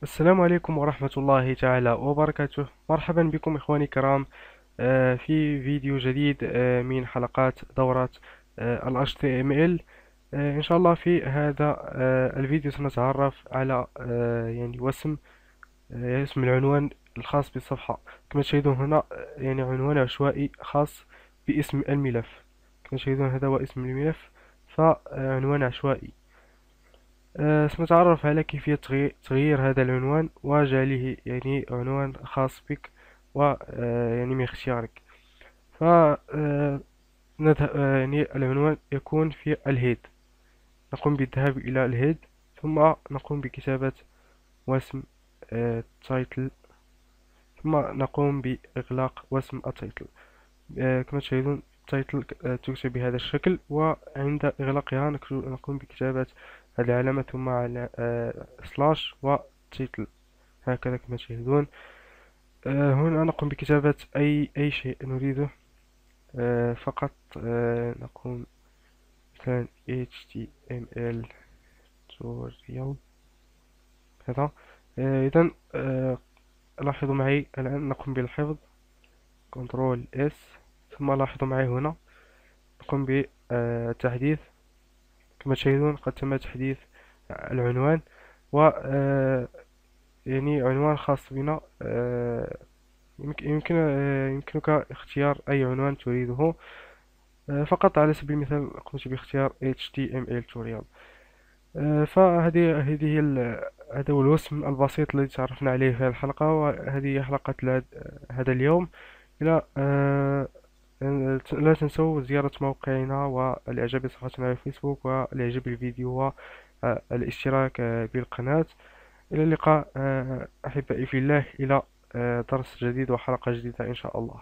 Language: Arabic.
السلام عليكم ورحمة الله تعالى وبركاته. مرحبا بكم إخواني الكرام، في فيديو جديد من حلقات دورة ال HTML. إن شاء الله في هذا الفيديو سنتعرف على اسم العنوان الخاص بالصفحة. كما تشاهدون هنا يعني عنوان عشوائي خاص باسم الملف. كما تشاهدون هذا هو اسم الملف، فعنوان عشوائي. سنتعرف على كيفية تغيير هذا العنوان وجعله يعني عنوان خاص بك و يعني من اختيارك. ف يعني العنوان يكون في الهيد. نقوم بالذهاب إلى الهيد، ثم نقوم بكتابة واسم تايتل، ثم نقوم بإغلاق واسم التايتل. كما تشاهدون تايتل تكتب بهذا الشكل، وعند إغلاقها نقوم بكتابة هذه العلامة ثم على سلاش وتايتل، هكذا كما تشاهدون. هنا نقوم بكتابة أي شيء نريده. فقط نقوم مثلا HTML tutorial هذا. إذن لاحظوا معي الآن نقوم بالحفظ كنترول S، ثم لاحظوا معي هنا نقوم بالتحديث. كما تشاهدون قد تم تحديث العنوان، و يعني عنوان خاص بنا. يمكنك اختيار أي عنوان تريده. فقط على سبيل المثال قمت باختيار HTML tutorial. فهذه هذه هي هذا هو الوسم البسيط الذي تعرفنا عليه في هذه الحلقة، وهذه هي حلقة هذا اليوم. إلى لا تنسوا زيارة موقعنا والإعجاب بصفحتنا على الفيسبوك والإعجاب بالفيديو والاشتراك بالقناة. إلى اللقاء أحبائي في الله، إلى درس جديد وحلقة جديدة إن شاء الله.